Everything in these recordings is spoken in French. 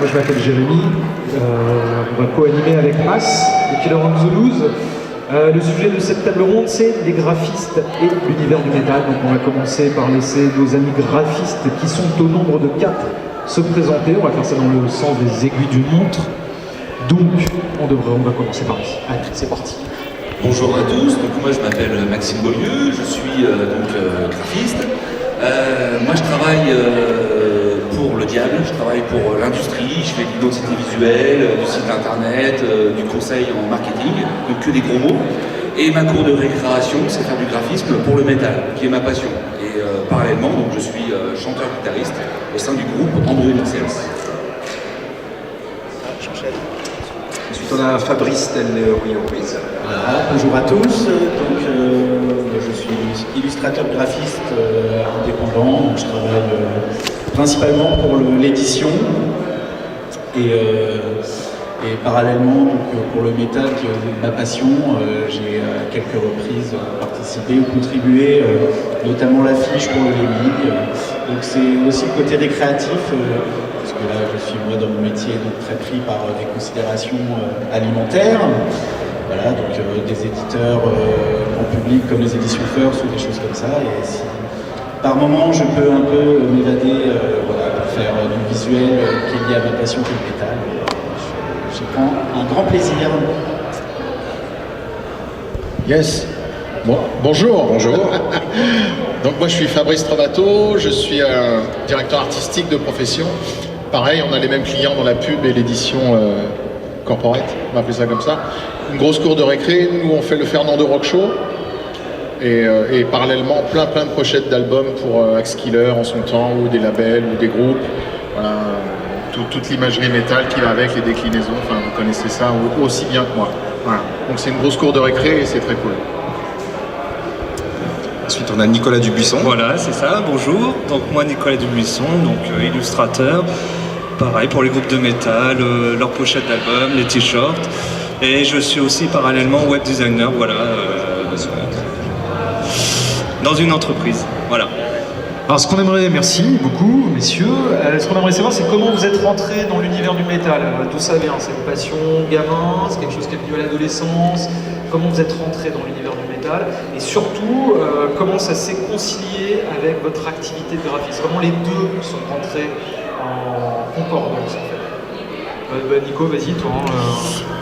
moi je m'appelle Jérémy, on va co-animer avec Mas, de Killer on the Loose. Le sujet de cette table ronde, c'est les graphistes et l'univers du métal. Donc on va commencer par laisser nos amis graphistes, qui sont au nombre de 4, se présenter. On va faire ça dans le sens des aiguilles d'une montre. Donc on va commencer par ici. Allez, c'est parti. Bonjour à tous, donc moi je m'appelle Maxime Beaulieu, je suis graphiste. Moi je travaille pour le diable, je travaille pour l'industrie, je fais de l'identité visuelle, du site internet, du conseil en marketing, donc que des gros mots. Et ma cour de récréation, c'est faire du graphisme pour le métal, qui est ma passion. Et parallèlement, donc, je suis chanteur-guitariste au sein du groupe Andrew Mixels. Ensuite, on a Fabrice Del Ruiz. Voilà, bonjour à tous. Donc, je suis illustrateur graphiste indépendant. Donc, je travaille principalement pour l'édition et parallèlement donc, pour le métal, qui est ma passion. J'ai à quelques reprises participé ou contribué, notamment l'affiche pour le Lemming. Donc, c'est aussi le côté récréatif. Parce que là, je suis moi dans mon métier donc très pris par des considérations alimentaires. Voilà, donc des éditeurs en public comme les éditions First ou des choses comme ça. Et si par moment je peux un peu m'évader, voilà, faire du visuel qui est lié à ma passion qui est le métal, je prends un grand plaisir. Yes. Bon, bonjour. Donc moi je suis Fabrice Trovato, je suis un directeur artistique de profession. Pareil, on a les mêmes clients dans la pub et l'édition corporate, on va appeler ça comme ça. Une grosse cour de récré, nous on fait le Fernando Rock Show et parallèlement plein de pochettes d'albums pour Axe Killer en son temps, ou des labels ou des groupes. Voilà, toute l'imagerie métal qui va avec, les déclinaisons, enfin vous connaissez ça aussi bien que moi. Voilà. Donc c'est une grosse cour de récré et c'est très cool. Ensuite, on a Nicolas Dubuisson. Voilà, c'est ça, bonjour. Donc moi, Nicolas Dubuisson, donc illustrateur. Pareil pour les groupes de métal, leurs pochettes d'albums, les t-shirts. Et je suis aussi parallèlement web designer, voilà, dans une entreprise, voilà. Alors ce qu'on aimerait, merci beaucoup messieurs, ce qu'on aimerait savoir, c'est comment vous êtes rentrés dans l'univers du métal. D'où ça vient? C'est une passion gamin? C'est quelque chose qui est venu à l'adolescence? Comment vous êtes rentrés dans l'univers du métal? Et surtout, comment ça s'est concilié avec votre activité de graphiste? Comment les deux sont rentrés en concordance en fait? Nico, vas-y toi.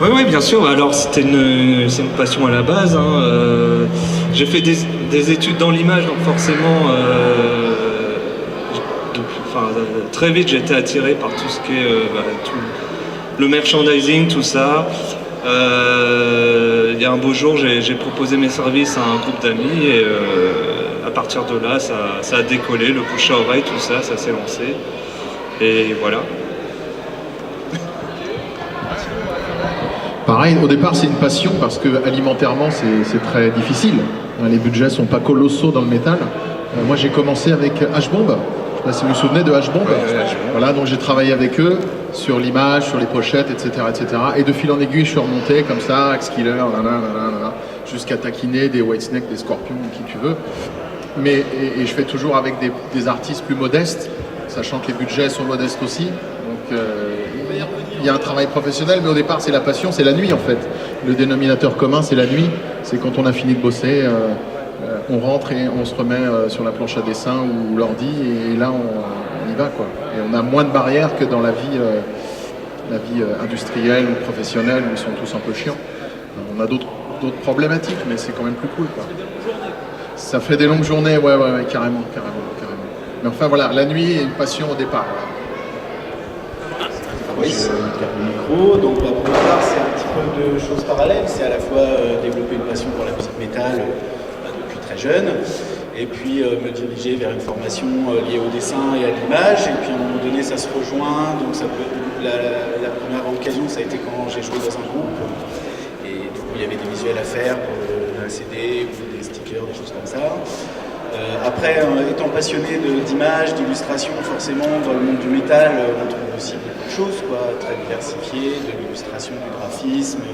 Oui, bien sûr. Alors c'est une passion à la base. Hein. J'ai fait des études dans l'image, donc forcément, très vite j'étais attiré par tout ce qui est tout le merchandising, tout ça. Il y a un beau jour, j'ai proposé mes services à un groupe d'amis et à partir de là, ça a décollé, le bouche à oreille, tout ça, ça s'est lancé. Et voilà. Pareil, au départ c'est une passion parce que alimentairement c'est très difficile. Les budgets sont pas colossaux dans le métal. Moi j'ai commencé avec H-Bomb. Je sais pas si vous vous souvenez de H-Bomb. Voilà, donc j'ai travaillé avec eux sur l'image, sur les pochettes, etc., etc. Et de fil en aiguille je suis remonté comme ça, Axe Killer, jusqu'à taquiner des Whitesnake, des Scorpions, qui tu veux. Mais et je fais toujours avec des artistes plus modestes, sachant que les budgets sont modestes aussi. Donc il y a un travail professionnel, mais au départ c'est la passion, c'est la nuit en fait. Le dénominateur commun c'est la nuit, c'est quand on a fini de bosser, on rentre et on se remet sur la planche à dessin ou l'ordi et là on y va quoi. Et on a moins de barrières que dans la vie industrielle ou professionnelle où ils sont tous un peu chiants. On a d'autres problématiques, mais c'est quand même plus cool quoi. Ça fait des longues journées, ouais, carrément. Mais enfin voilà, la nuit est une passion au départ. Oui, le micro. Donc pour ma part, c'est un petit peu de choses parallèles. C'est à la fois développer une passion pour la musique métal depuis très jeune, et puis me diriger vers une formation liée au dessin et à l'image. Et puis à un moment donné, ça se rejoint. Donc ça peut la première occasion, ça a été quand j'ai joué dans un groupe. Et du coup, il y avait des visuels à faire pour un CD ou des stickers, des choses comme ça. Après, étant passionné d'image, d'illustration, forcément, dans le monde du métal, on trouve aussi beaucoup de choses, quoi, très diversifiées, de l'illustration, du graphisme,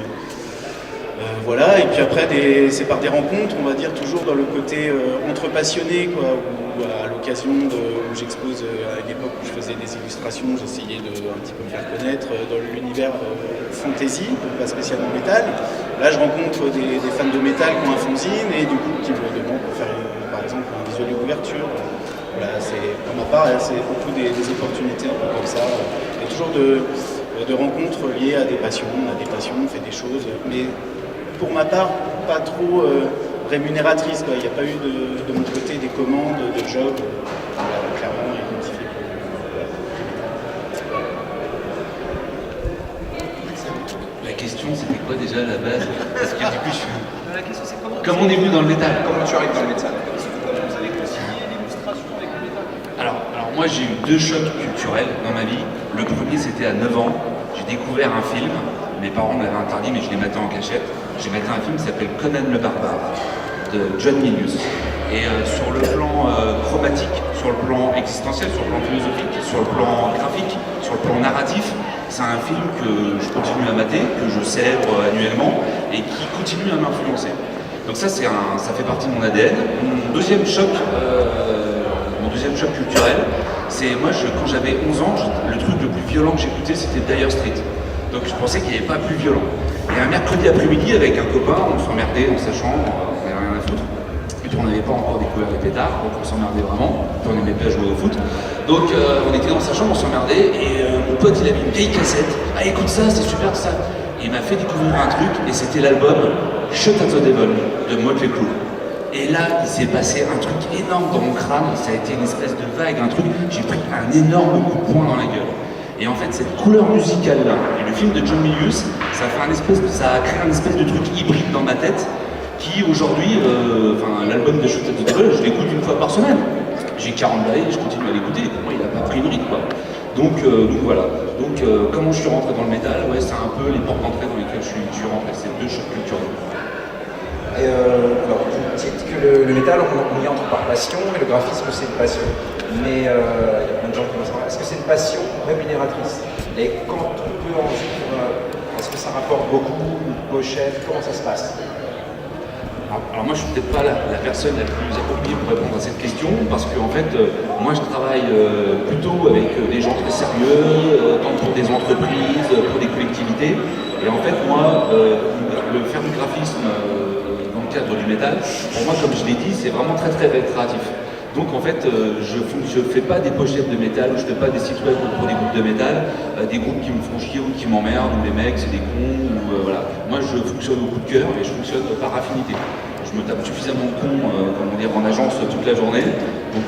Voilà, et puis après, c'est par des rencontres, on va dire, toujours dans le côté entre passionnés, quoi, où à l'occasion où j'expose à l'époque où je faisais des illustrations, j'essayais de un petit peu me faire connaître dans l'univers fantasy, pas spécialement métal. Là, je rencontre des fans de métal qui ont un fanzine et du coup qui me demandent pour faire, par exemple, un visuel de couverture. Voilà, pour ma part, c'est beaucoup des opportunités un peu comme ça. Il y a toujours de rencontres liées à des passions. On a des passions, on fait des choses, mais pour ma part, pas trop rémunératrice. Il n'y a pas eu de mon côté des commandes, de jobs clairement identifiés. La question, c'était quoi déjà à la base? Parce que du coup, La question c'est comment on est venu dans le métal? Comment tu arrives dans le métal? vous avez concilié l'illustration avec le métal? Alors moi, j'ai eu 2 chocs culturels dans ma vie. Le premier, c'était à 9 ans. J'ai découvert un film. Mes parents me l'avaient interdit, mais je l'ai maté en cachette. J'ai maté un film qui s'appelle Conan le Barbare, de John Milius. Et sur le plan chromatique, sur le plan existentiel, sur le plan philosophique, sur le plan graphique, sur le plan narratif, c'est un film que je continue à mater, que je célèbre annuellement, et qui continue à m'influencer. Donc ça, ça fait partie de mon ADN. Mon deuxième choc culturel, c'est moi, quand j'avais 11 ans, le truc le plus violent que j'écoutais, c'était Dire Street. Donc je pensais qu'il n'y avait pas plus violent. Et un mercredi après-midi, avec un copain, on s'emmerdait dans sa chambre, on n'avait rien à foutre. Et puis on n'avait pas encore découvert les pétards, donc on s'emmerdait vraiment. Puis on n'aimait pas jouer au foot. Donc on était dans sa chambre, on s'emmerdait, et mon pote il avait une vieille cassette. Ah écoute ça, c'est super ça. Et il m'a fait découvrir un truc, et c'était l'album Shut at the Devil de Motley Crue. Et là, il s'est passé un truc énorme dans mon crâne, ça a été une espèce de vague, un truc, j'ai pris un énorme coup de poing dans la gueule. Et en fait, cette couleur musicale-là, et le film de John Milius, ça a créé un espèce de truc hybride dans ma tête, qui aujourd'hui, l'album de Shut at the Devil, je l'écoute une fois par semaine. J'ai 40 balais, je continue à l'écouter, et pour moi, il n'a pas pris une ride, quoi. Donc voilà. Donc comment je suis rentré dans le métal, ouais, c'est un peu les portes d'entrée dans lesquelles je suis rentré, c'est 2 chocs culturels. Et alors, vous dites que le métal, on y entre par passion, et le graphisme, c'est une passion. Mais il y a plein de gens qui vont savoir, est-ce que c'est une passion rémunératrice? Et quand on peut en vivre, est-ce que ça rapporte beaucoup, une pochette? Comment ça se passe? Alors moi je suis peut-être pas la personne la plus appropriée pour répondre à cette question, parce que en fait moi je travaille plutôt avec des gens très sérieux, tant pour des entreprises, pour des collectivités, et en fait moi le faire du graphisme dans le cadre du métal, pour moi comme je l'ai dit, c'est vraiment très très récréatif. Donc en fait, je fais pas des pochettes de métal, ou je fais pas des sites web pour des groupes de métal, des groupes qui me font chier ou qui m'emmerdent, ou les mecs c'est des cons, ou voilà. Moi je fonctionne au coup de cœur et je fonctionne par affinité. Je me tape suffisamment de cons, en agence toute la journée. Donc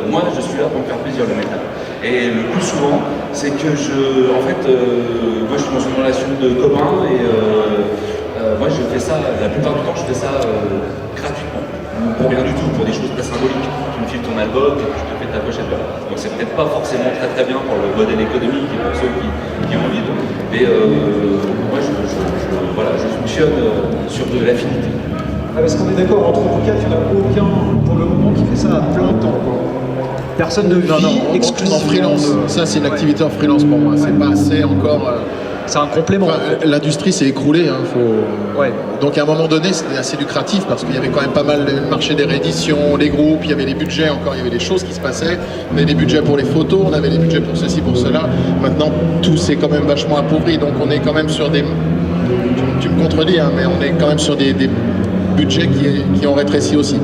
moi je suis là pour me faire plaisir le métal. Et le plus souvent, c'est que moi je suis dans une relation de copain et moi je fais ça, la plupart du temps je fais ça gratuitement. Pour rien du tout, pour des choses très symboliques. Tu me files ton album et je te fais ta pochette. Donc c'est peut-être pas forcément très très bien pour le modèle économique et pour ceux qui en vivent. Mais moi je fonctionne sur de l'affinité. Ah, parce qu'on est d'accord, entre vous quatre, il n'y en a aucun pour le moment qui fait ça à plein temps, quoi. Personne ne vit exclusivement en freelance. Ça c'est une activité en freelance pour moi. C'est pas assez encore. C'est un complément. L'industrie s'est écroulée. Ouais. Donc à un moment donné, c'était assez lucratif parce qu'il y avait quand même pas mal le marché des rééditions, les groupes, il y avait les budgets encore, il y avait des choses qui se passaient. On avait des budgets pour les photos, on avait des budgets pour ceci, pour cela. Maintenant, tout s'est quand même vachement appauvri. Donc on est quand même sur des... Tu me contredis, hein, mais on est quand même sur des budgets qui ont rétréci aussi.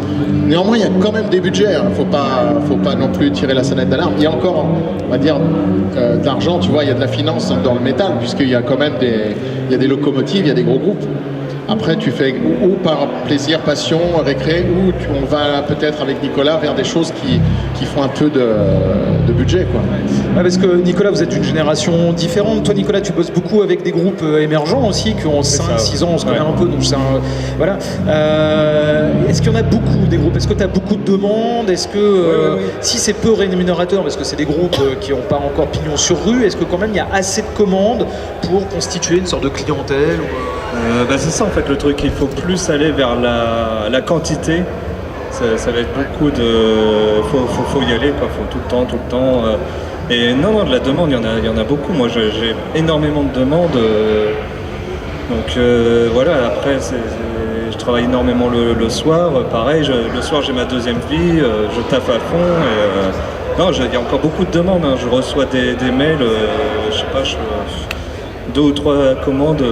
Néanmoins, il y a quand même des budgets. Faut pas non plus tirer la sonnette d'alarme. Il y a encore, on va dire, de l'argent. Tu vois, il y a de la finance dans le métal puisqu'il y a quand même des locomotives, il y a des gros groupes. Après, tu fais ou par plaisir, passion, récré, ou on va peut-être avec Nicolas vers des choses qui font un peu de budget, quoi. Ouais, parce que Nicolas, vous êtes d'une génération différente. Toi, Nicolas, tu bosses beaucoup avec des groupes émergents aussi, qui ont 5-6 ans, on se connaît un peu. Donc voilà. Est-ce qu'il y en a beaucoup des groupes? Est-ce que tu as beaucoup de demandes? Est-ce que si c'est peu rémunérateur, parce que c'est des groupes qui n'ont pas encore pignon sur rue, est-ce que quand même il y a assez de commandes pour constituer une sorte de clientèle C'est ça en fait le truc, il faut plus aller vers la quantité. Ça va être beaucoup de... Faut y aller, quoi. Faut tout le temps. Et non, de la demande, il y en a beaucoup. Moi, j'ai énormément de demandes. Donc voilà, après je travaille énormément le soir, pareil, le soir j'ai ma deuxième vie, je taffe à fond et non, il y a encore beaucoup de demandes, hein. Je reçois des mails, je sais pas, 2 ou 3 commandes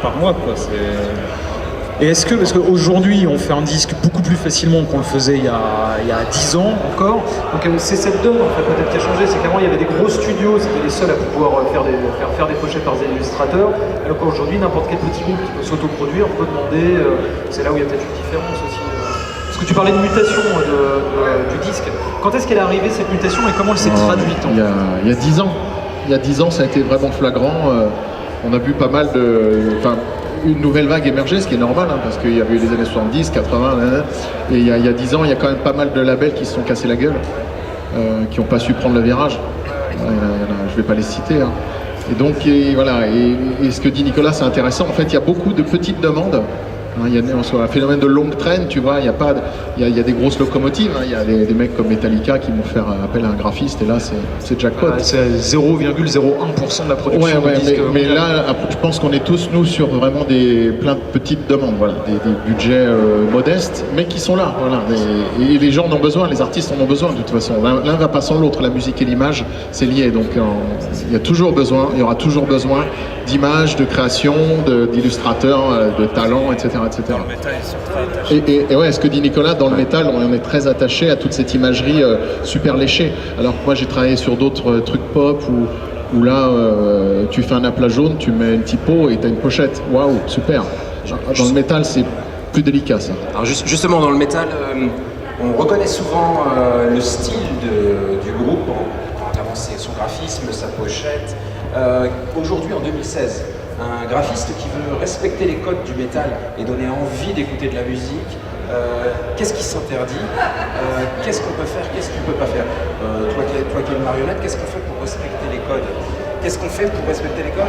par mois, quoi. Et est-ce que, parce qu'aujourd'hui on fait un disque beaucoup plus facilement qu'on le faisait il y a 10 ans encore, donc c'est cette donne en fait peut-être qui a changé, c'est qu'avant il y avait des gros studios, c'était les seuls à pouvoir faire des pochettes par des illustrateurs, alors qu'aujourd'hui n'importe quel petit groupe qui peut s'autoproduire peut demander, c'est là où il y a peut-être une différence aussi. Parce que tu parlais de mutation du disque, quand est-ce qu'elle est arrivée cette mutation et comment elle s'est traduite en fait? Il y a 10 ans. Il y a 10 ans, ça a été vraiment flagrant. On a vu pas mal une nouvelle vague émerger, ce qui est normal, hein, parce qu'il y avait eu les années 70, 80, et il y a 10 ans, il y a quand même pas mal de labels qui se sont cassés la gueule, qui n'ont pas su prendre le virage. Je ne vais pas les citer. Hein. Et donc, voilà, et ce que dit Nicolas, c'est intéressant. En fait, il y a beaucoup de petites demandes. Hein, il y a un phénomène de longue traîne, tu vois, il y a des grosses locomotives, hein, il y a des mecs comme Metallica qui vont faire appel à un graphiste et là c'est jackpot. C'est 0,01% de la production de disques. Mais là, je pense qu'on est tous, nous, sur vraiment plein de petites demandes, voilà, des budgets modestes, mais qui sont là, voilà. Et les gens en ont besoin, les artistes en ont besoin de toute façon. L'un va pas sans l'autre, la musique et l'image, c'est lié, donc il y aura toujours besoin d'images, de création, d'illustrateurs, de talents, etc. Dans le métal, ils sont très attachés. Et ouais, ce que dit Nicolas, dans le métal, on est très attaché à toute cette imagerie super léchée. Alors que moi, j'ai travaillé sur d'autres trucs pop où là, tu fais un aplat jaune, tu mets une typo et t'as une pochette. Waouh, super. Dans le métal, c'est plus délicat, ça. Alors justement, dans le métal, on reconnaît souvent le style du groupe, notamment son graphisme, sa pochette. Aujourd'hui, en 2016, un graphiste qui veut respecter les codes du métal et donner envie d'écouter de la musique, qu'est-ce qui s'interdit, qu'est-ce qu'on peut faire, qu'est-ce qu'on ne peut pas faire. Toi qui es une marionnette, qu'est-ce qu'on fait pour respecter les codes? Qu'est-ce qu'on fait pour respecter les codes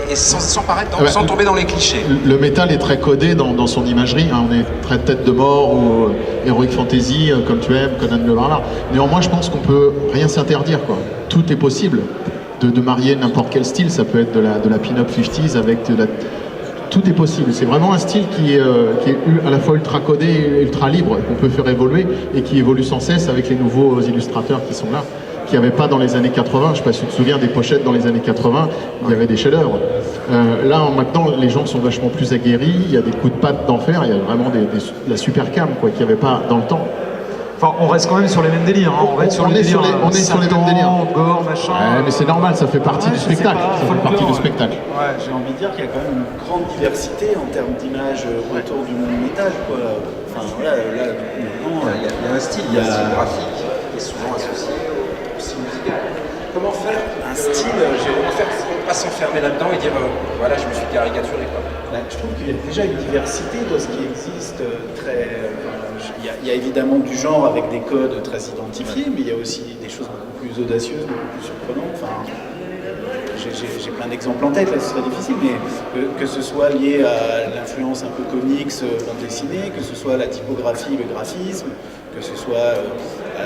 et sans tomber dans les clichés? Le métal est très codé dans son imagerie, hein. On est très tête de mort ou Heroic Fantasy, comme tu aimes, Conan le Barbare. Néanmoins, je pense qu'on peut rien s'interdire, quoi. Tout est possible. De marier n'importe quel style, ça peut être de la pin-up 50s avec tout est possible. C'est vraiment un style qui est à la fois ultra codé et ultra libre, qu'on peut faire évoluer et qui évolue sans cesse avec les nouveaux illustrateurs qui sont là, qu'il n'y avait pas dans les années 80. Je ne sais pas si tu te souviens des pochettes dans les années 80, il y avait des chefs-d'œuvre. Là, maintenant, les gens sont vachement plus aguerris, il y a des coups de patte d'enfer, il y a vraiment de la super cam, quoi, qu'il n'y avait pas dans le temps. Enfin, on reste quand même sur les mêmes délires. Hein. On est sur les mêmes délires. Gore, machin. Ouais, mais c'est normal, ça fait partie du spectacle. Ça fait partie du spectacle. Ouais, j'ai envie de dire qu'il y a quand même une grande diversité en termes d'images autour du monde métal, quoi. Enfin, voilà, là, maintenant, il y a un style, graphique qui est souvent associé au style musical. Comment faire un style, comment faire pour ne pas s'enfermer là-dedans et dire voilà, je me suis caricaturé, quoi. Je trouve qu'il y a déjà une diversité dans ce qui existe très. Il y a évidemment du genre avec des codes très identifiés, mais il y a aussi des choses beaucoup plus audacieuses, beaucoup plus surprenantes. Enfin, j'ai plein d'exemples en tête, là ce serait difficile, mais que ce soit lié à l'influence un peu comics, bande dessinée, que ce soit la typographie, le graphisme, que ce soit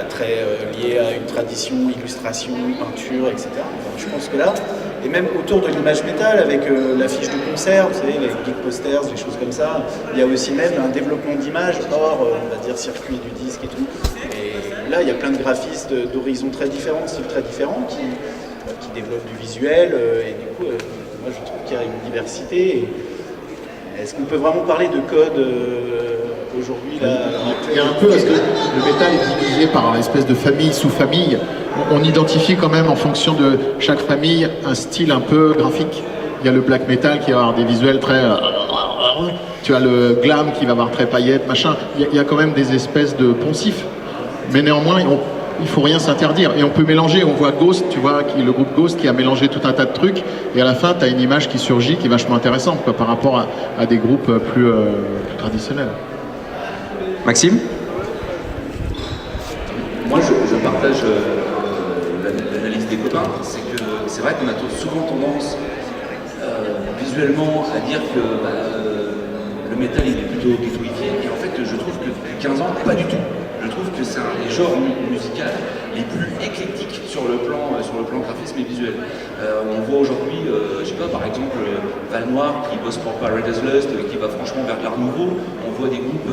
très lié à une tradition, illustration, peinture, etc. Enfin, je pense que là, et même autour de l'image métal, avec l'affiche de concert, vous savez, les geek posters, des choses comme ça, il y a aussi même un développement d'image hors, on va dire, circuit du disque et tout. Et là, il y a plein de graphistes d'horizons très différents, styles très différents, qui développent du visuel, et du coup, moi je trouve qu'il y a une diversité. Est-ce qu'on peut vraiment parler de code aujourd'hui là? Il y a un peu, parce que le métal est divisé par une espèce de famille, sous-famille. On identifie quand même en fonction de chaque famille un style un peu graphique. Il y a le black metal qui va avoir des visuels très... Tu as le glam qui va avoir très paillettes, machin. Il y a quand même des espèces de poncifs. Mais néanmoins, il faut rien s'interdire. Et on peut mélanger. On voit Ghost, tu vois, le groupe Ghost qui a mélangé tout un tas de trucs. Et à la fin, tu as une image qui surgit, qui est vachement intéressante, quoi, par rapport à des groupes plus traditionnels. Maxime? Moi, je partage l'analyse des copains. C'est vrai qu'on a souvent tendance visuellement à dire que le métal il est plutôt ghettoifié. Et en fait, je trouve que depuis 15 ans, pas du tout. Je trouve que c'est un des genres musicaux les plus éclectiques sur le plan graphisme et visuel. On voit aujourd'hui, je sais pas, par exemple, Val Noir qui bosse pour Paradise Lost, qui va franchement vers l'art nouveau. On voit des groupes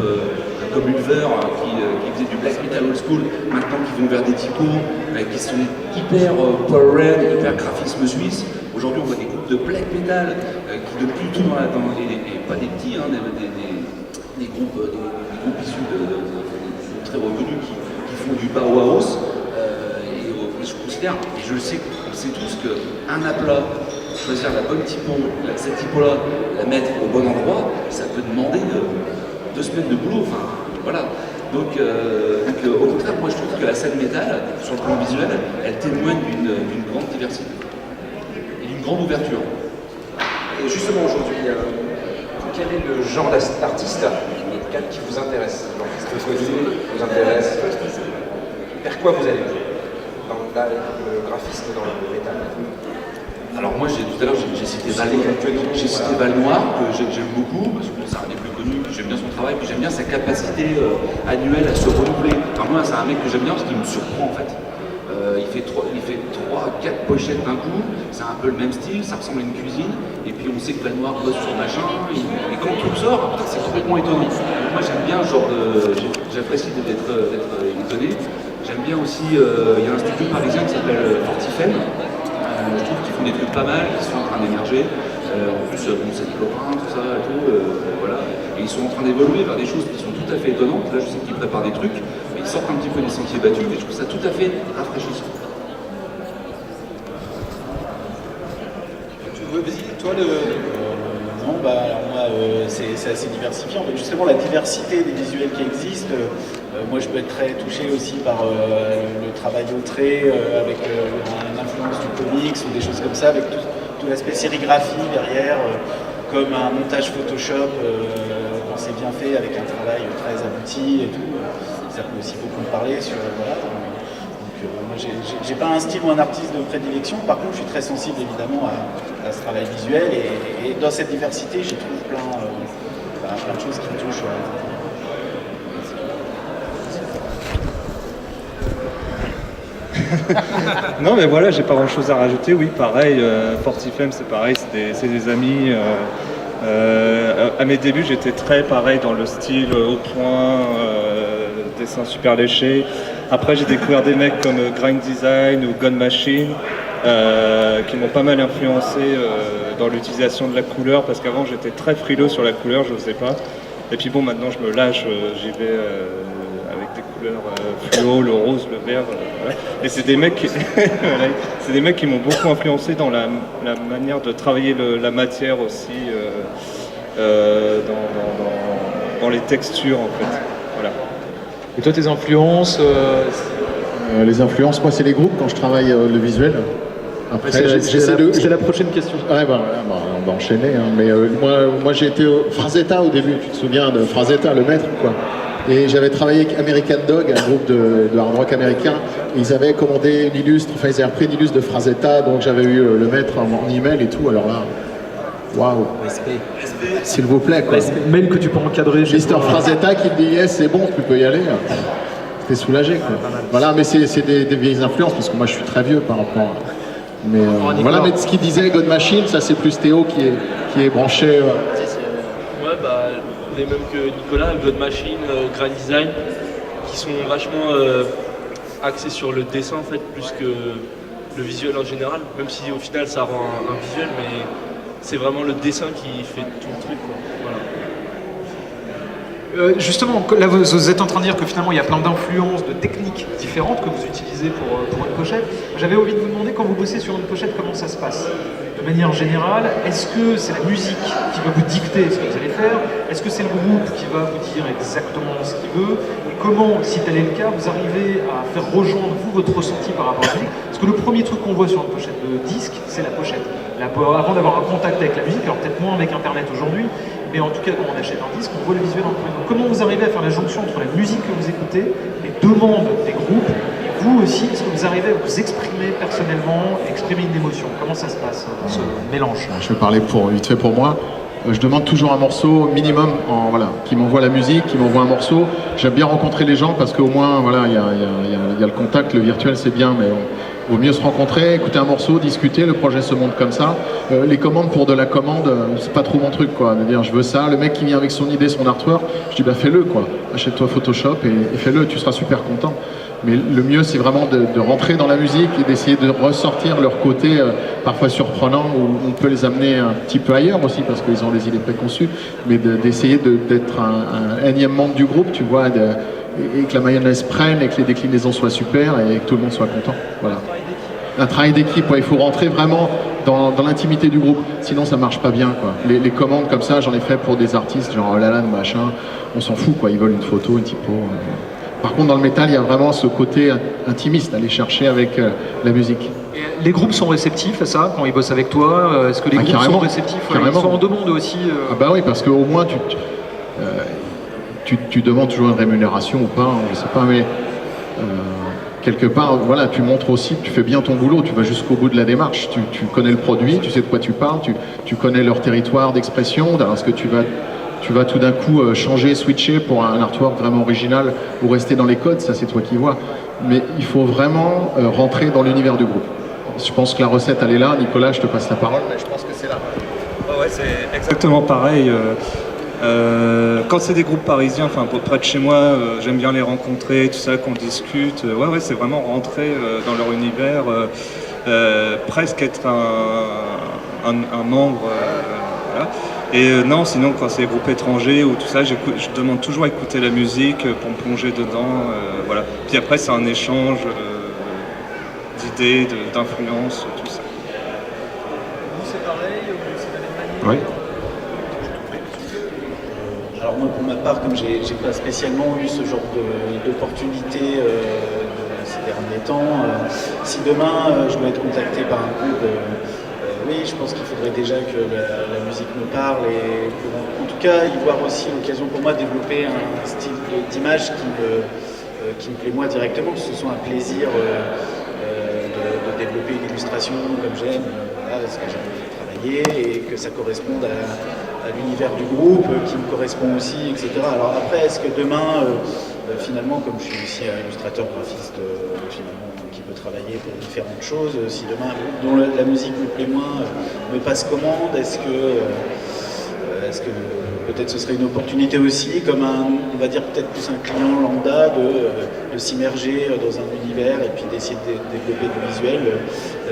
comme Ulver qui faisaient du black metal old school, maintenant qui vont vers des typos qui sont hyper power red, hyper graphisme suisse. Aujourd'hui, on voit des groupes de black metal qui de plus tout et pas des petits, hein, des groupes issus de très reconnus qui font du Bauhaus. Je considère, et je le sais, on sait tous qu'un aplat, choisir la bonne typo, cette typo-là, la mettre au bon endroit, ça peut demander 2 semaines de boulot. Enfin, voilà. Donc, au contraire, moi je trouve que la scène métal, sur le plan visuel, elle témoigne d'une grande diversité et d'une grande ouverture. Et justement aujourd'hui, quel est le genre d'artiste qui vous intéresse? L'artiste connu vous intéresse? Vers quoi vous allez? Le graphisme dans le métal. Alors moi, tout à l'heure, j'ai cité Val Noir, que j'aime beaucoup, parce que c'est un des plus connus, puis j'aime bien son travail, puis j'aime bien sa capacité annuelle à se renouveler. Enfin, moi, c'est un mec que j'aime bien parce qu'il me surprend en fait. Il fait 3-4 pochettes d'un coup, c'est un peu le même style, ça ressemble à une cuisine, et puis on sait que Val Noir bosse sur machin, et quand tout sort, c'est complètement étonnant. Donc moi j'aime bien ce genre de... J'apprécie d'être étonné. J'aime bien aussi, il y a un studio parisien qui s'appelle Fortifem. Je trouve qu'ils font des trucs pas mal, qui sont en train d'émerger. En plus, bon, c'est des copains, tout ça et tout, voilà. Et ils sont en train d'évoluer vers des choses qui sont tout à fait étonnantes. Là, je sais qu'ils préparent des trucs, mais ils sortent un petit peu des sentiers battus, et je trouve ça tout à fait rafraîchissant. Vas-y, toi Non, alors moi, c'est assez diversifiant. Mais justement, la diversité des visuels qui existent, moi je peux être très touché aussi par le travail au trait, avec l'influence du comics ou des choses comme ça, avec tout l'aspect sérigraphie derrière, comme un montage Photoshop quand c'est bien fait, avec un travail très abouti et tout. Ça peut aussi beaucoup me parler sur... voilà. Moi, j'ai pas un style ou un artiste de prédilection, par contre je suis très sensible évidemment à ce travail visuel et dans cette diversité j'y trouve plein de choses qui me touchent. Non mais voilà, j'ai pas grand chose à rajouter. Oui, pareil, Fortifem c'est pareil, c'est des amis. À mes débuts j'étais très pareil dans le style au point, dessin super léché. Après j'ai découvert des mecs comme Grind Design ou Gun Machine qui m'ont pas mal influencé dans l'utilisation de la couleur, parce qu'avant j'étais très frileux sur la couleur, je n'osais pas. Et puis bon, maintenant je me lâche, j'y vais avec des couleurs fluo, le rose, le vert. Voilà. Et c'est des mecs c'est des mecs qui m'ont beaucoup influencé dans la manière de travailler la matière aussi, dans les textures en fait. Voilà. Et toi, tes influences Les influences, moi, c'est les groupes quand je travaille le visuel. Après, c'était la prochaine question. Ouais, on va enchaîner. Hein. Mais moi j'ai été au Frazetta au début. Tu te souviens de Frazetta, le maître, quoi. Et j'avais travaillé avec American Dog, un groupe de hard rock américain. Ils avaient commandé une illustre, enfin ils avaient repris une illustre de Frazetta, donc j'avais eu le maître en email et tout. Alors là, waouh, s'il vous plaît, quoi. Mail que tu peux encadrer. Mister Frazetta qui me dit yes, c'est bon, tu peux y aller. T'es soulagé, quoi. Voilà, mais c'est des vieilles influences parce que moi je suis très vieux par rapport. Mais voilà, mais ce qu'il disait, God Machine, ça c'est plus Théo qui est branché. Ouais, bah, les mêmes que Nicolas, God Machine, Grand Design, qui sont vachement axés sur le dessin en fait, plus que le visuel en général, même si au final ça rend un visuel, mais c'est vraiment le dessin qui fait tout le truc, quoi. Voilà. Justement, là vous êtes en train de dire que finalement il y a plein d'influences, de techniques différentes que vous utilisez pour une pochette. J'avais envie de vous demander, quand vous bossez sur une pochette, comment ça se passe? De manière générale, est-ce que c'est la musique qui va vous dicter ce que vous allez faire? Est-ce que c'est le groupe qui va vous dire exactement ce qu'il veut? Et comment, si tel est le cas, vous arrivez à faire rejoindre vous votre ressenti par rapport à la musique? Parce que le premier truc qu'on voit sur une pochette de disque, c'est la pochette. Là, avant d'avoir un contact avec la musique, alors peut-être moins avec Internet aujourd'hui, mais en tout cas quand on achète un disque, on voit le visuel en premier. Donc comment vous arrivez à faire la jonction entre la musique que vous écoutez, les demandes des groupes, et vous aussi, est-ce que vous arrivez à vous exprimer personnellement, exprimer une émotion? Comment ça se passe, ce mélange? Je vais parler vite fait pour moi. Je demande toujours un morceau minimum, voilà, qui m'envoie la musique, qui m'envoie un morceau. J'aime bien rencontrer les gens parce qu'au moins, voilà, il y a le contact, le virtuel c'est bien, mais vaut mieux se rencontrer, écouter un morceau, discuter, le projet se monte comme ça. Les commandes pour de la commande, c'est pas trop mon truc, quoi. De dire je veux ça, le mec qui vient avec son idée, son artwork, je dis bah fais-le, quoi. Achète-toi Photoshop et fais-le, tu seras super content. Mais le mieux, c'est vraiment de rentrer dans la musique et d'essayer de ressortir leur côté parfois surprenant, où on peut les amener un petit peu ailleurs aussi, parce qu'ils ont des idées préconçues, mais d'essayer d'être un énième membre du groupe, tu vois, et que la mayonnaise prenne, et que les déclinaisons soient super, et que tout le monde soit content. Voilà. Un travail d'équipe, ouais, il faut rentrer vraiment dans l'intimité du groupe, sinon ça marche pas bien, quoi. Les commandes comme ça, j'en ai fait pour des artistes, genre Lalan, machin, on s'en fout, quoi, ils veulent une photo, une typo. Par contre, dans le métal, il y a vraiment ce côté intimiste, aller chercher avec la musique. Et les groupes sont réceptifs à ça quand ils bossent avec toi? Est-ce que les groupes sont réceptifs? Ils sont en demande aussi Ah bah oui, parce qu'au moins tu demandes toujours une rémunération ou pas, hein, je sais pas, mais quelque part, voilà, tu montres aussi que tu fais bien ton boulot, tu vas jusqu'au bout de la démarche, tu connais le produit, tu sais de quoi tu parles, tu connais leur territoire d'expression, est-ce que tu vas tout d'un coup changer, switcher pour un artwork vraiment original ou rester dans les codes, ça c'est toi qui vois. Mais il faut vraiment rentrer dans l'univers du groupe. Je pense que la recette elle est là. Nicolas, je te passe la parole, mais je pense que c'est là. Ouais, c'est exactement pareil. Quand c'est des groupes parisiens, enfin près de chez moi, j'aime bien les rencontrer, tout ça, qu'on discute. Ouais, c'est vraiment rentrer dans leur univers, presque être un membre. Voilà. Et non, sinon quand c'est des groupes étrangers ou tout ça, je demande toujours à écouter la musique pour me plonger dedans. Voilà. Puis après c'est un échange d'idées, d'influences, tout ça. Vous c'est pareil, c'est de la même manière? Oui. Alors moi pour ma part, comme j'ai pas spécialement eu ce genre d'opportunité ces derniers temps, si demain je dois être contacté par un groupe, oui, je pense qu'il faudrait déjà que la musique me parle et pour, en tout cas y voir aussi l'occasion pour moi de développer un style d'image qui me plaît moi directement, que ce soit un plaisir de développer une illustration comme j'aime, voilà, ce que j'ai envie de travailler et que ça corresponde à l'univers du groupe qui me correspond aussi, etc. Alors après, est-ce que demain, finalement, comme je suis aussi un illustrateur graphiste, finalement, qui peut travailler pour différentes choses, si demain un groupe dont la musique me plaît moins me passe commande, est-ce que peut-être ce serait une opportunité aussi, comme on va dire peut-être plus un client lambda, de s'immerger dans un univers et puis d'essayer de développer du visuel.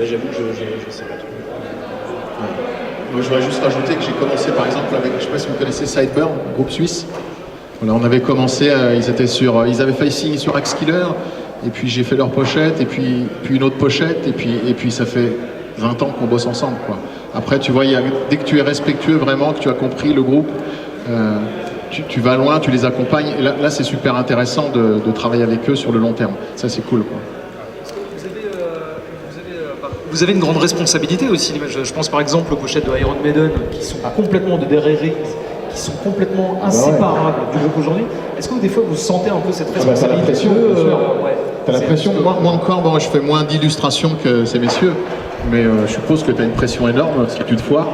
J'avoue que je ne sais pas trop. Moi, je voudrais juste rajouter que j'ai commencé par exemple avec, je ne sais pas si vous connaissez Sideburn, un groupe suisse. Voilà, on avait commencé, ils avaient failli signer sur Axe Killer, et puis j'ai fait leur pochette, et puis une autre pochette, et puis ça fait 20 ans qu'on bosse ensemble, quoi. Après, tu vois, dès que tu es respectueux vraiment, que tu as compris le groupe, tu vas loin, tu les accompagnes, et là c'est super intéressant de travailler avec eux sur le long terme. Ça c'est cool, quoi. Vous avez une grande responsabilité aussi. Je pense par exemple aux pochettes de Iron Maiden qui sont complètement de Derrick, qui sont complètement inséparables du groupe aujourd'hui. Est-ce que des fois vous sentez un peu cette responsabilité? T'as la pression, bien sûr. T'as la pression. Moi encore, bon, je fais moins d'illustrations que ces messieurs, mais je suppose que t'as une pression énorme si tu te foires.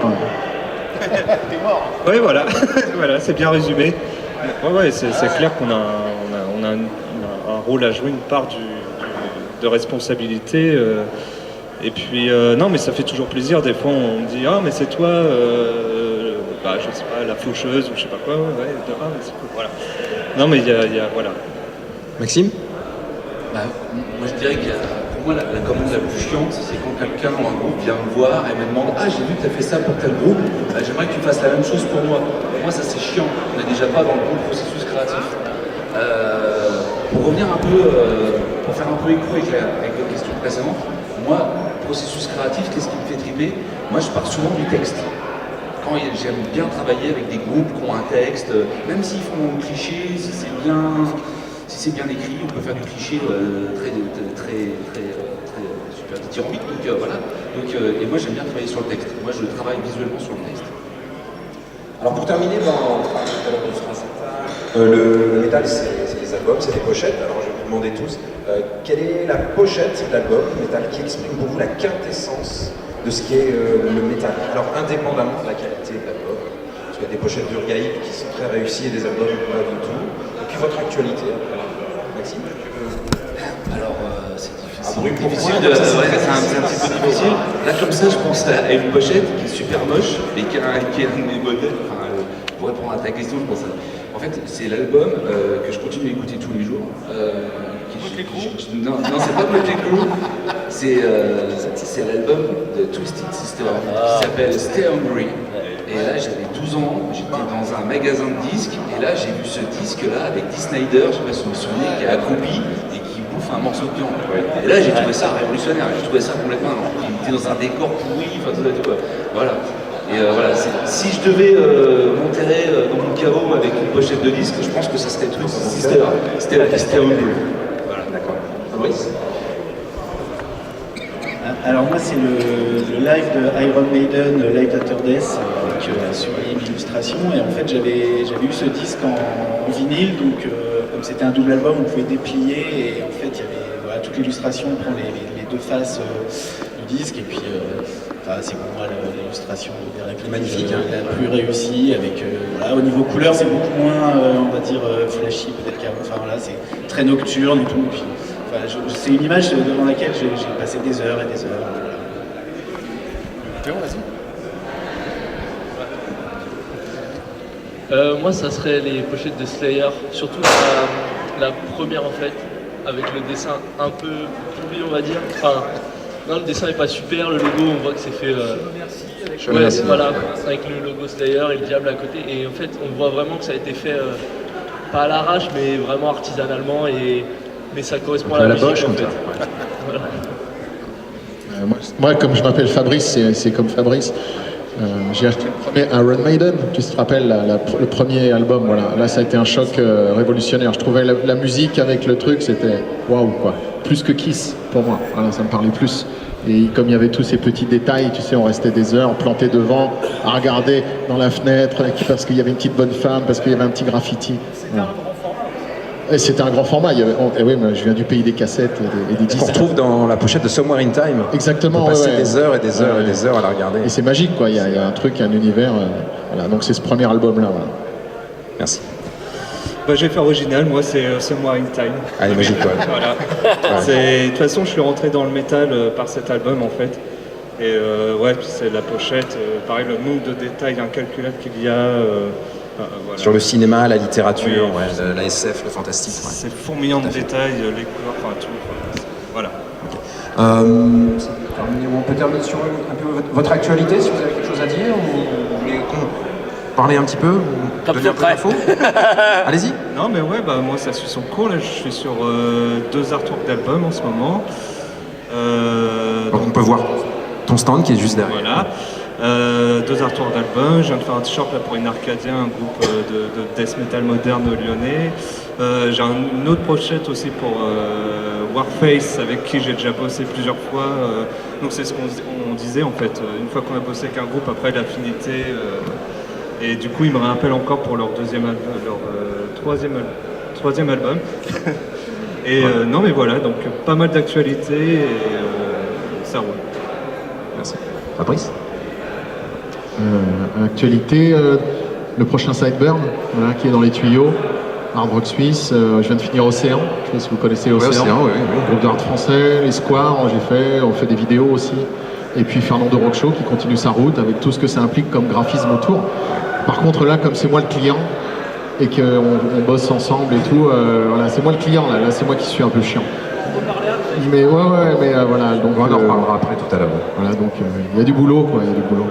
T'es mort. Oui, voilà, voilà, c'est bien résumé. Ouais, c'est clair qu'on a un rôle à jouer, une part de responsabilité. Et puis, non, mais ça fait toujours plaisir. Des fois, on dit ah, mais c'est toi, je sais pas, la faucheuse ou je sais pas quoi. Ouais, mais c'est cool, voilà. Non, mais il y a voilà. Maxime? Moi, je dirais que pour moi, la commande la plus chiante, c'est quand quelqu'un ou un groupe vient me voir et me demande ah, j'ai vu que tu as fait ça pour tel groupe, j'aimerais que tu fasses la même chose pour moi. Pour moi, ça c'est chiant. On n'est déjà pas dans le bon processus créatif. Pour revenir un peu, pour faire un peu écho avec la question précédente, moi, processus créatif, qu'est-ce qui me fait triper? Moi, je pars souvent du texte. Quand j'aime bien travailler avec des groupes qui ont un texte, même s'ils font un cliché, si c'est bien écrit, on peut faire du cliché très super dithyrambique. Donc voilà. Et moi, j'aime bien travailler sur le texte. Moi, je travaille visuellement sur le texte. Alors pour terminer, on parle tout à l'heure de ce concept. Le métal, c'est des albums, c'est des pochettes. Alors je vais vous demander tous, quelle est la pochette d'album métal qui exprime pour vous la quintessence de ce qu'est le métal? Alors indépendamment de la qualité de l'album, parce qu'il y a des pochettes d'Urgaïb qui sont très réussies et des albums pas du tout. Et puis votre actualité, Maxime? Alors, c'est difficile. Ah, bruit pour difficile moi, c'est un petit peu difficile. Là, comme ça, je pense à une pochette qui est super moche et qui est un de mes modèles. Enfin, pour répondre à ta question, je pense à... En fait, c'est l'album que je continue à écouter tous les jours. Non, c'est pas Motley Crue. C'est l'album de Twisted Sister qui s'appelle Stay Hungry. Et là, j'avais 12 ans, j'étais dans un magasin de disques, et là, j'ai vu ce disque-là avec Dee Snider, je sais pas si vous vous souvenez, qui est accroupi et qui bouffe un morceau de viande. Et là, j'ai trouvé ça révolutionnaire, j'ai trouvé ça complètement... Il était dans un décor pourri, enfin tout ça, tout quoi. Voilà. Et voilà, si je devais m'enterrer dans mon caveau avec une pochette de disque, je pense que ça serait Twisted Sister. C'était Hungry. Voilà. D'accord. Fabrice? Alors moi c'est le live de Iron Maiden, Live After Death, sur l'illustration, et en fait j'avais eu ce disque en vinyle, donc comme c'était un double album on pouvait déplier, et en fait il y avait voilà, toute l'illustration, on prend les deux faces du disque, et puis c'est pour moi l'illustration magnifique, la plus réussie, avec voilà, au niveau couleur c'est beaucoup moins on va dire flashy peut-être qu'avant, enfin voilà, c'est très nocturne et tout, puis, enfin, c'est une image devant laquelle j'ai passé des heures et des heures. Théo, vas-y. Moi, ça serait les pochettes de Slayer, surtout la première en fait, avec le dessin un peu pourri, on va dire. Enfin, non, le dessin est pas super, le logo, on voit que c'est fait. Voilà, avec le logo Slayer et le diable à côté. Et en fait, on voit vraiment que ça a été fait pas à l'arrache, mais vraiment artisanalement. Mais ça correspond à la musique, Bosch, en comme fait. ça. Voilà. Moi, comme je m'appelle Fabrice, c'est comme Fabrice. J'ai acheté le premier Iron Maiden, tu te rappelles, le premier album, voilà. Là, ça a été un choc révolutionnaire. Je trouvais la musique avec le truc, c'était waouh, quoi. Plus que Kiss, pour moi. Voilà, ça me parlait plus. Et comme il y avait tous ces petits détails, tu sais, on restait des heures plantés devant, à regarder dans la fenêtre, parce qu'il y avait une petite bonne femme, parce qu'il y avait un petit graffiti. Voilà. Et c'était un grand format. Oui, mais je viens du pays des cassettes et des disques. On retrouve dans la pochette de Somewhere in Time. Exactement. On peut passer des heures et des heures et des heures à la regarder. Et c'est magique, quoi. Il y a un truc, un univers. Voilà. Donc c'est ce premier album-là. Voilà. Merci. Bah, j'ai fait original, moi c'est Somewhere in Time. Allez, magique, ouais. Voilà. De toute façon, je suis rentré dans le métal par cet album en fait. Et ouais, puis c'est la pochette, pareil, le nombre de détails incalculables qu'il y a. Voilà. Sur le cinéma, la littérature, Oui, la SF, le fantastique. Ouais. C'est fourmillant de détails, les couleurs, enfin tout. Voilà. On peut terminer sur un peu votre actualité, si vous avez quelque chose à dire, ou vous voulez parler un petit peu, ou donner un peu d'infos. Allez-y. Non mais ouais, bah moi ça suit son cours, là je suis sur 2 artworks d'albums en ce moment. Donc on peut voir ton stand qui est juste derrière. Voilà. 2 artworks d'albums, je viens de faire un t-shirt là pour une Arcadia, un groupe de death metal moderne lyonnais. J'ai une autre pochette aussi pour Warface, avec qui j'ai déjà bossé plusieurs fois. Donc c'est ce qu'on disait en fait, une fois qu'on a bossé avec un groupe, après l'affinité. Et du coup ils me rappellent encore pour leur deuxième album, leur troisième album. Et non mais voilà, donc pas mal d'actualités et ça roule. Merci. Fabrice. Actualité, le prochain Sideburn, voilà, qui est dans les tuyaux. Hard Rock Suisse, je viens de finir Océan, je sais pas si vous connaissez Océan. Oui. Groupe d'art français, les Squares, on fait des vidéos aussi. Et puis Fernando Rock Show qui continue sa route avec tout ce que ça implique comme graphisme autour. Par contre là, comme c'est moi le client et qu'on bosse ensemble et tout, voilà, c'est moi le client là c'est moi qui suis un peu chiant. Mais voilà, donc On en reparlera après tout à l'heure. voilà, donc il y a du boulot, quoi, il y a du boulot.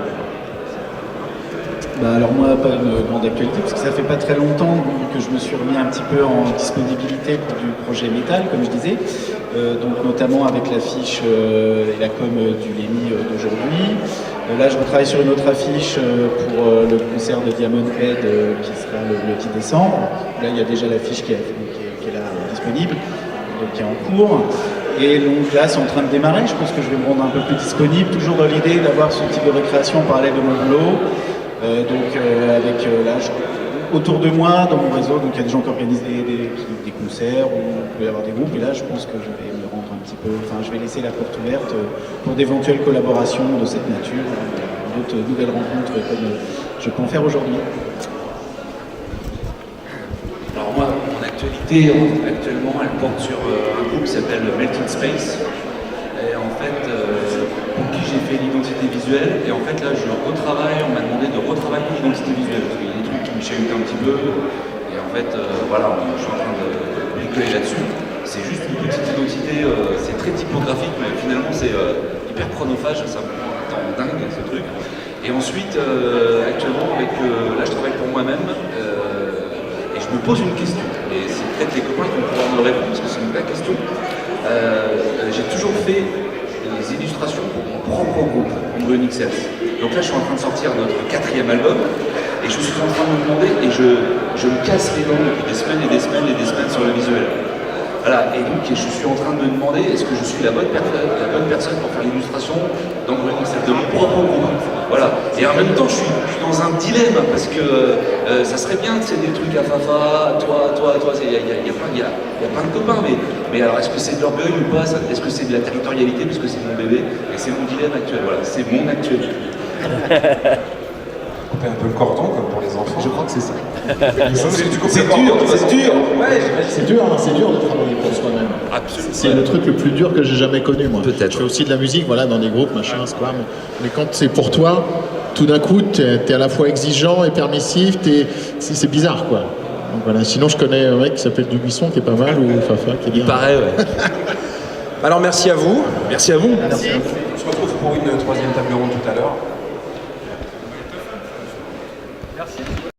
Bah alors moi, pas une grande actualité, parce que ça fait pas très longtemps que je me suis remis un petit peu en disponibilité pour du projet métal, comme je disais, donc notamment avec l'affiche et la com du Lémi d'aujourd'hui. Là, je retravaille sur une autre affiche pour le concert de Diamond Head qui sera le 10 décembre. Là, il y a déjà l'affiche qui est là disponible, donc qui est en cours. Et donc là, c'est en train de démarrer. Je pense que je vais me rendre un peu plus disponible, toujours dans l'idée d'avoir ce type de récréation en parallèle de mon boulot. Avec là, autour de moi, dans mon réseau, donc il y a des gens qui organisent des concerts, où il peut y avoir des groupes, et là je pense que je vais me rendre un petit peu, enfin je vais laisser la porte ouverte pour d'éventuelles collaborations de cette nature, d'autres nouvelles rencontres comme je peux en faire aujourd'hui. Alors moi, mon actualité, actuellement, elle porte sur un groupe qui s'appelle Melting Space. Et en fait, pour qui j'ai fait l'identité visuelle. Et en fait, là, je retravaille, on m'a demandé de retravailler l'identité visuelle. Parce qu'il y a des trucs qui me chahutent un petit peu. Et en fait, voilà, je suis en train de bricoler là-dessus. C'est juste une petite identité, c'est très typographique, mais finalement, c'est hyper chronophage. Ça me prend un temps dingue, ce truc. Et ensuite, actuellement, là, je travaille pour moi-même. Et je me pose une question, et c'est peut-être les copains qui vont pouvoir me répondre, parce que c'est une vraie question. J'ai toujours fait des illustrations pour mon propre groupe, Android XS. Donc là, je suis en train de sortir notre 4e album, et je suis en train de me demander, et je me casse les dents depuis des semaines et des semaines et des semaines sur le visuel. Voilà, et donc je suis en train de me demander, est-ce que je suis la bonne personne pour faire l'illustration d'Android XS, de mon propre groupe. Voilà. Et en même temps, je suis dans un dilemme parce que ça serait bien de céder des trucs à Fafa, toi. Il y a plein de copains, mais alors est-ce que c'est de l'orgueil ou pas? Est-ce que c'est de la territorialité parce que c'est mon bébé? Et c'est mon dilemme actuel. Voilà, c'est mon actualité. Couper un peu le cordon comme pour les enfants. Je crois que c'est ça. C'est dur, c'est dur. Ouais, C'est dur, hein, c'est dur de travailler pour soi-même. Absolument. C'est le truc le plus dur que j'ai jamais connu, moi. Peut-être. Je fais aussi de la musique, voilà, dans des groupes, machin, squam. Mais quand c'est pour toi, tout d'un coup, t'es à la fois exigeant et permissif, c'est bizarre, quoi. Donc voilà. Sinon, je connais un mec qui s'appelle Dubuisson, qui est pas mal, ou Fafa, qui est bien. Pareil, ouais. Alors merci à vous. Merci à vous. Merci. On se retrouve pour une 3e table ronde tout à l'heure.